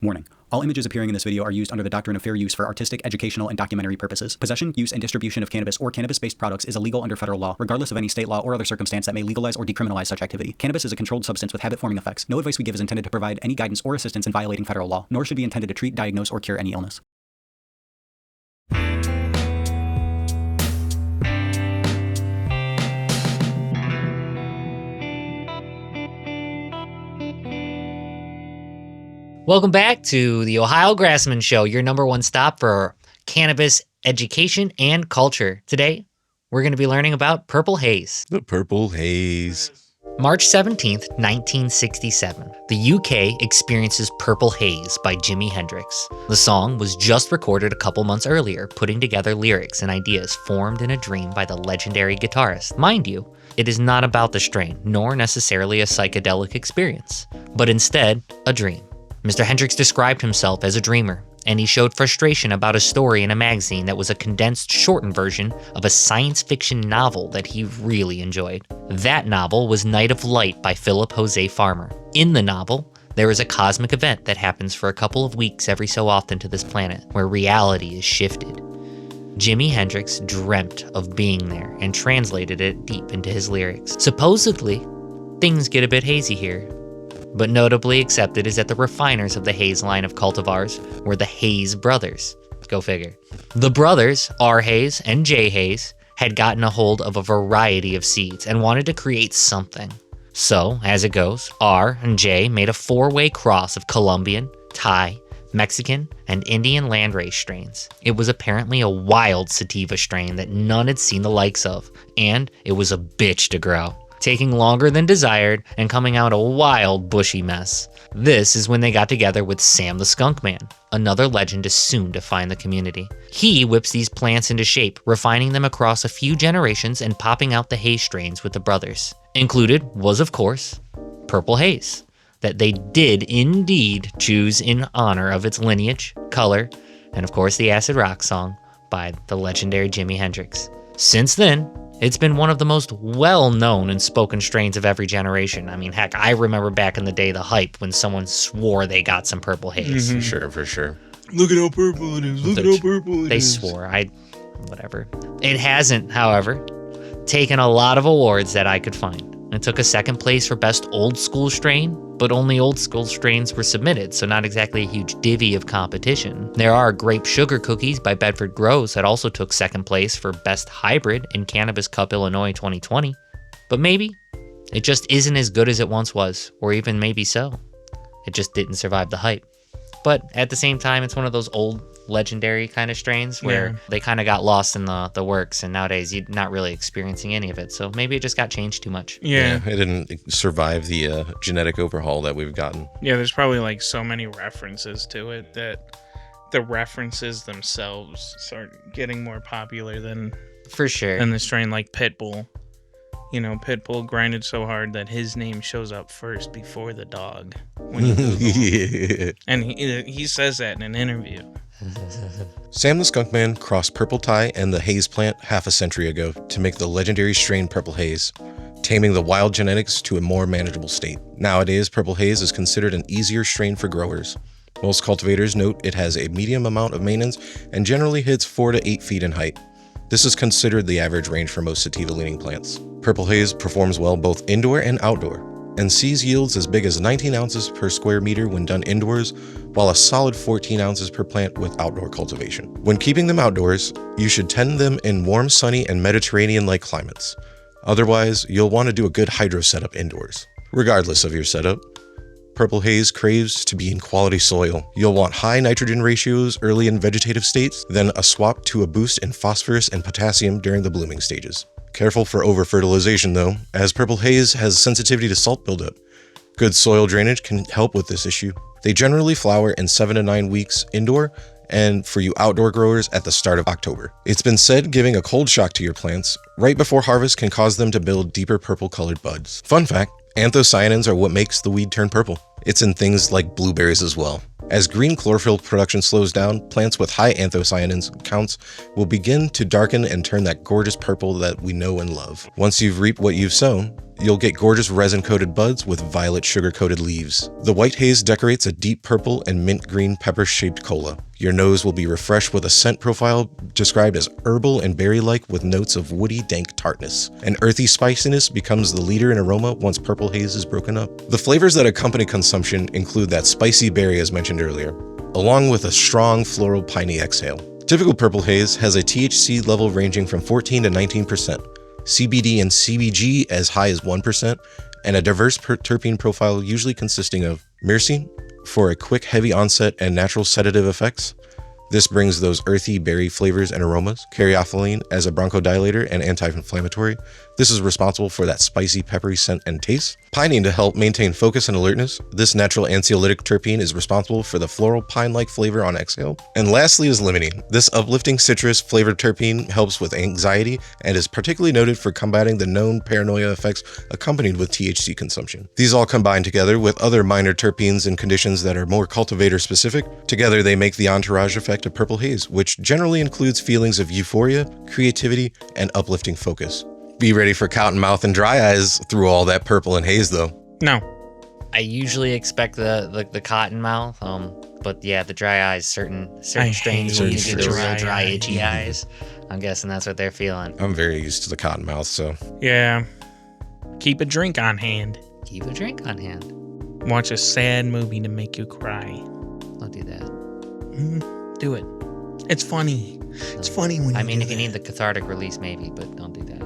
Warning. All images appearing in this video are used under the doctrine of fair use for artistic, educational, and documentary purposes. Possession, use, and distribution of cannabis or cannabis-based products is illegal under federal law, regardless of any state law or other circumstance that may legalize or decriminalize such activity. Cannabis is a controlled substance with habit-forming effects. No advice we give is intended to provide any guidance or assistance in violating federal law, nor should be intended to treat, diagnose, or cure any illness. Welcome back to the Ohio Grassmen Show, your number one stop for cannabis education and culture. Today, we're going to be learning about Purple Haze. The Purple Haze. March 17th, 1967. The UK experiences Purple Haze by Jimi Hendrix. The song was just recorded a couple months earlier, putting together lyrics and ideas formed in a dream by the legendary guitarist. Mind you, it is not about the strain, nor necessarily a psychedelic experience, but instead, a dream. Mr. Hendrix described himself as a dreamer, and he showed frustration about a story in a magazine that was a condensed, shortened version of a science fiction novel that he really enjoyed. That novel was Night of Light by Philip Jose Farmer. In the novel, there is a cosmic event that happens for a couple of weeks every so often to this planet, where reality is shifted. Jimi Hendrix dreamt of being there and translated it deep into his lyrics. Supposedly, things get a bit hazy here, but notably accepted is that the refiners of the Haze line of cultivars were the Haze brothers. Go figure. The brothers, R. Haze and J. Haze, had gotten a hold of a variety of seeds and wanted to create something. So, as it goes, R and J made a four-way cross of Colombian, Thai, Mexican, and Indian landrace strains. It was apparently a wild sativa strain that none had seen the likes of, and it was a bitch to grow, taking longer than desired and coming out a wild, bushy mess. This is when they got together with Sam the Skunk Man. Another legend is soon to find the community. He whips these plants into shape, refining them across a few generations and popping out the haze strains with the brothers. Included was, of course, Purple Haze, that they did indeed choose in honor of its lineage, color, and of course the acid rock song by the legendary Jimi Hendrix. Since then, it's been one of the most well-known and spoken strains of every generation. I mean, heck, I remember back in the day the hype when someone swore they got some Purple Haze. Mm-hmm. For sure. Look at how purple it is. Look at how purple it is. They swore. Whatever. It hasn't, however, taken a lot of awards that I could find. It took a second place for Best Old School Strain, but only old school strains were submitted, so not exactly a huge divvy of competition. There are Grape Sugar Cookies by Bedford Grows that also took second place for Best Hybrid in Cannabis Cup Illinois 2020. But maybe it just isn't as good as it once was, or even maybe so. It just didn't survive the hype. But at the same time, it's one of those old legendary kind of strains where they kind of got lost in the works, and nowadays you're not really experiencing any of it. So maybe it just got changed too much. Yeah, it didn't survive the genetic overhaul that we've gotten. Yeah, there's probably like so many references to it that the references themselves start getting more popular than for sure. And the strain like Pitbull. You know, Pitbull grinded so hard that his name shows up first before the dog. When you Google. And he says that in an interview. Sam the Skunk Man crossed Purple Thai and the Haze plant half a century ago to make the legendary strain Purple Haze, taming the wild genetics to a more manageable state. Nowadays, Purple Haze is considered an easier strain for growers. Most cultivators note it has a medium amount of maintenance and generally hits 4 to 8 feet in height. This is considered the average range for most sativa-leaning plants. Purple Haze performs well both indoor and outdoor, and sees yields as big as 19 ounces per square meter when done indoors, while a solid 14 ounces per plant with outdoor cultivation. When keeping them outdoors, you should tend them in warm, sunny, and Mediterranean-like climates. Otherwise, you'll want to do a good hydro setup indoors. Regardless of your setup, Purple Haze craves to be in quality soil. You'll want high nitrogen ratios early in vegetative states, then a swap to a boost in phosphorus and potassium during the blooming stages. Careful for over-fertilization though, as Purple Haze has sensitivity to salt buildup. Good soil drainage can help with this issue. They generally flower in 7 to 9 weeks indoor, and for you outdoor growers at the start of October. It's been said giving a cold shock to your plants right before harvest can cause them to build deeper purple-colored buds. Fun fact, anthocyanins are what makes the weed turn purple. It's in things like blueberries as well. As green chlorophyll production slows down, plants with high anthocyanins counts will begin to darken and turn that gorgeous purple that we know and love. Once you've reaped what you've sown, you'll get gorgeous resin-coated buds with violet sugar-coated leaves. The white haze decorates a deep purple and mint green pepper-shaped cola. Your nose will be refreshed with a scent profile described as herbal and berry-like with notes of woody, dank tartness. An earthy spiciness becomes the leader in aroma once Purple Haze is broken up. The flavors that accompany consumption include that spicy berry as mentioned earlier, along with a strong floral piney exhale. Typical Purple Haze has a THC level ranging from 14 to 19%. CBD and CBG as high as 1%, and a diverse terpene profile usually consisting of myrcene for a quick, heavy onset and natural sedative effects. This brings those earthy berry flavors and aromas. Caryophyllene as a bronchodilator and anti-inflammatory. This is responsible for that spicy, peppery scent and taste. Pinene to help maintain focus and alertness. This natural anxiolytic terpene is responsible for the floral pine-like flavor on exhale. And lastly is limonene. This uplifting citrus flavored terpene helps with anxiety and is particularly noted for combating the known paranoia effects accompanied with THC consumption. These all combine together with other minor terpenes and conditions that are more cultivator specific. Together they make the entourage effect of Purple Haze, which generally includes feelings of euphoria, creativity, and uplifting focus. Be ready for cottonmouth and dry eyes through all that purple and haze, though. No. I usually expect the cotton mouth, but yeah, the dry eyes. Certain strains will give you the real dry, itchy eyes. I'm guessing that's what they're feeling. I'm very used to the cottonmouth, so Yeah. Keep a drink on hand. Keep a drink on hand. Watch a sad movie to make you cry. Don't do that. Do it. It's funny. It's funny when I you mean, do if you that. need the cathartic release, maybe, but don't do that.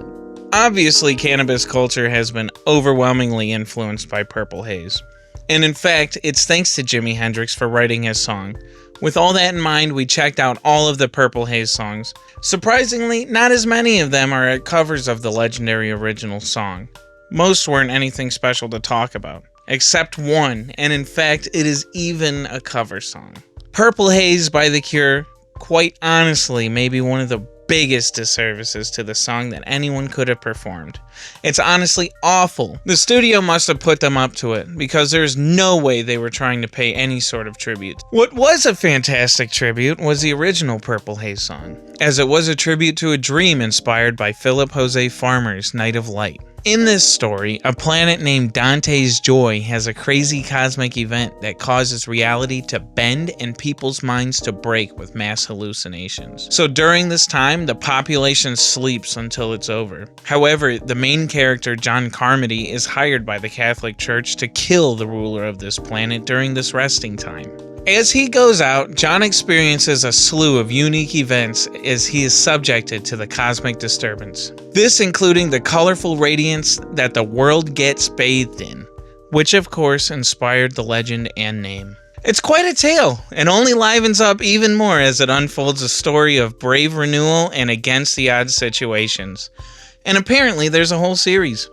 Obviously, cannabis culture has been overwhelmingly influenced by Purple Haze. And in fact, it's thanks to Jimi Hendrix for writing his song. With all that in mind, we checked out all of the Purple Haze songs. Surprisingly, not as many of them are covers of the legendary original song. Most weren't anything special to talk about, except one, and in fact, it is even a cover song. Purple Haze by The Cure, quite honestly, may be one of the biggest disservices to the song that anyone could have performed. It's honestly awful. The studio must have put them up to it, because there's no way they were trying to pay any sort of tribute. What was a fantastic tribute was the original Purple Haze song, as it was a tribute to a dream inspired by Philip Jose Farmer's Night of Light. In this story, a planet named Dante's Joy has a crazy cosmic event that causes reality to bend and people's minds to break with mass hallucinations. So during this time, the population sleeps until it's over. However, the main character, John Carmody, is hired by the Catholic Church to kill the ruler of this planet during this resting time. As he goes out, John experiences a slew of unique events as he is subjected to the cosmic disturbance. This including the colorful radiance that the world gets bathed in, which of course inspired the legend and name. It's quite a tale, and only livens up even more as it unfolds a story of brave renewal and against the odds situations. And apparently there's a whole series.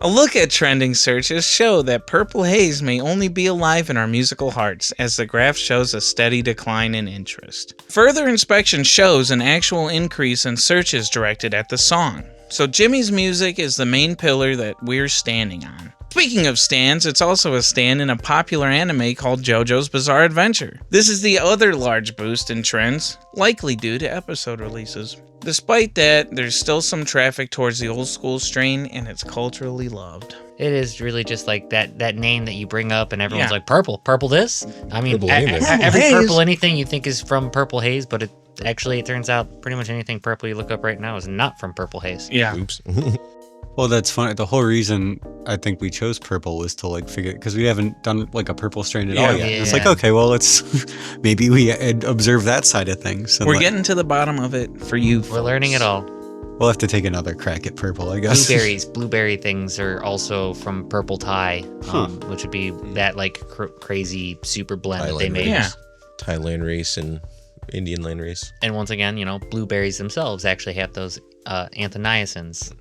A look at trending searches show that Purple Haze may only be alive in our musical hearts, as the graph shows a steady decline in interest. Further inspection shows an actual increase in searches directed at the song. So Jimmy's music is the main pillar that we're standing on. Speaking of stands, it's also a stand in a popular anime called JoJo's Bizarre Adventure. This is the other large boost in trends, likely due to episode releases. Despite that, there's still some traffic towards the old school strain, and it's culturally loved. It is really just like that name that you bring up, and everyone's Yeah. like, purple this? I mean, Purple Haze. every Haze. purple anything you think is from Purple Haze, but it turns out pretty much anything purple you look up right now is not from Purple Haze. Yeah. Oops. Well, that's funny. The whole reason I think we chose purple was to like figure, because we haven't done like a purple strain at all yet. Yeah. It's like, okay, well, let's maybe we observe that side of things. And We're like, getting to the bottom of it for you. We're learning it all. We'll have to take another crack at purple, I guess. Blueberry things are also from Purple Thai, which would be that like crazy super blend that they Thailand made. Yeah. Thailand race and Indian land race. And once again, blueberries themselves actually have those anthocyanins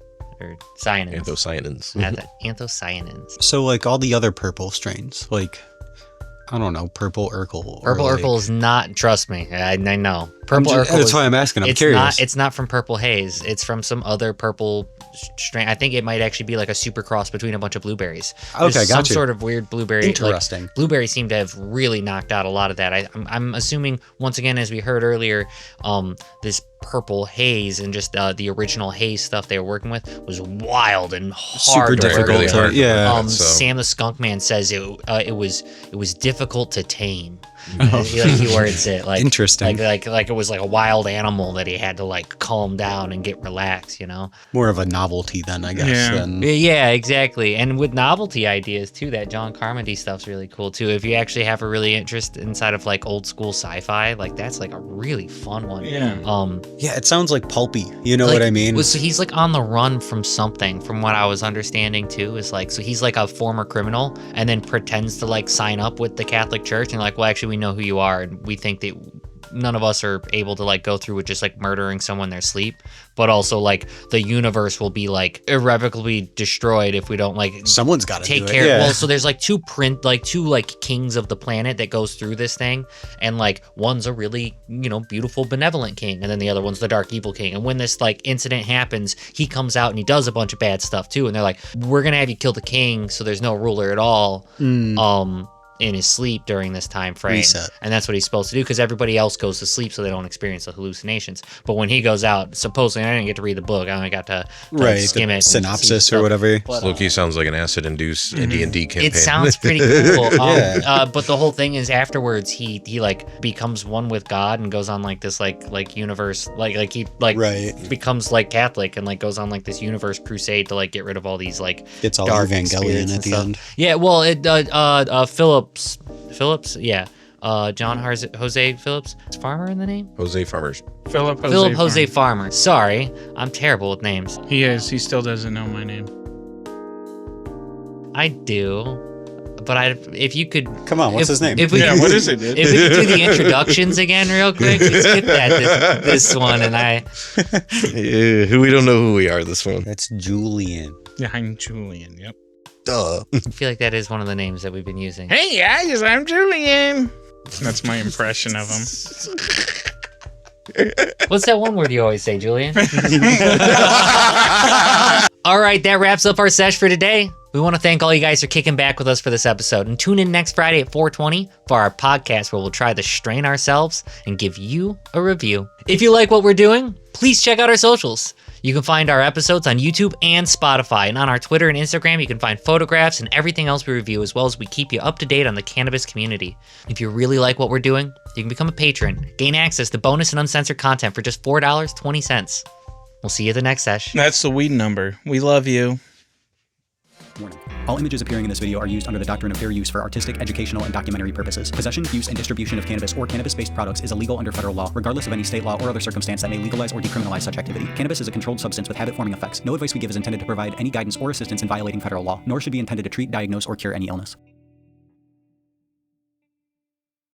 or cyanins. Anthocyanins. Anthocyanins. So like all the other purple strains, like I don't know, Purple Urkel. Purple Urkel is not. Trust me, I know. Purple Urkel. That's why I'm asking. I'm curious. It's not from Purple Haze. It's from some other purple strain. I think it might actually be like a super cross between a bunch of blueberries. Okay, There's got some you. sort of weird blueberry. Interesting. Like, blueberries seem to have really knocked out a lot of that. I'm assuming once again, as we heard earlier, this Purple Haze and just the original Haze stuff they were working with was wild and Super hard to work difficult. with. hard to Yeah. work. So- Sam the Skunkman says it was difficult to tame. He words it like Interesting. like it was like a wild animal that he had to like calm down and get relaxed, you know. More of a novelty then, I guess. Yeah. Than, Yeah, exactly. And with novelty ideas too, that John Carmody stuff's really cool too. If you actually have a really interest inside of like old school sci-fi, like that's like a really fun one. Yeah. yeah, it sounds like pulpy. You know Like, what I mean? So he's like on the run from something, from what I was understanding too. Is like, so he's like a former criminal and then pretends to like sign up with the Catholic Church and like, well, actually we know who you are and we think that none of us are able to like go through with just like murdering someone in their sleep, but also like the universe will be like irrevocably destroyed if we don't like Someone's got to take do care. It. Yeah. Well, so there's like two kings of the planet that goes through this thing, and like one's a really beautiful benevolent king, and then the other one's the dark evil king. And when this like incident happens, he comes out and he does a bunch of bad stuff too. And they're like, we're gonna have you kill the king, so there's no ruler at all. In his sleep during this time frame. Reset. And that's what he's supposed to do because everybody else goes to sleep so they don't experience the hallucinations. But when he goes out, supposedly, I didn't get to read the book, I only got to skim the it, synopsis or whatever. But, Loki sounds like an acid-induced D&D campaign. it sounds pretty cool. Yeah. But the whole thing is afterwards he like becomes one with God and goes on like this like universe like he like Right. becomes like Catholic and like goes on like this universe crusade to like get rid of all these like It's all dark Evangelion spirits at and the stuff. end. Yeah, well Phillips, yeah. John Jose Phillips. Is Farmer in the name? Jose Farmers. Philip Jose Farmer. Sorry, I'm terrible with names. He is. He still doesn't know my name. I do, but if you could. Come on, what's his name? If we Yeah, could, what is it, dude? If we could do the introductions again real quick, let's get that this one. And I Who we don't know who we are this one. That's Julian. Yeah, I'm Julian. Yep. Duh. feel like that is one of the names that we've been using. Hey guys, I'm Julian. That's my impression of him. What's that one word you always say, Julian? All right, that wraps up our sesh for today. We want to thank all you guys for kicking back with us for this episode. And tune in next Friday at 4:20 for our podcast where we'll try to strain ourselves and give you a review. If you like what we're doing, please check out our socials. You can find our episodes on YouTube and Spotify. And on our Twitter and Instagram, you can find photographs and everything else we review, as well as we keep you up to date on the cannabis community. If you really like what we're doing, you can become a patron. Gain access to bonus and uncensored content for just $4.20. We'll see you at the next sesh. That's the weed number. We love you. Warning. All images appearing in this video are used under the doctrine of fair use for artistic, educational, and documentary purposes. Possession, use, and distribution of cannabis or cannabis-based products is illegal under federal law, regardless of any state law or other circumstance that may legalize or decriminalize such activity. Cannabis is a controlled substance with habit-forming effects. No advice we give is intended to provide any guidance or assistance in violating federal law, nor should be intended to treat, diagnose, or cure any illness.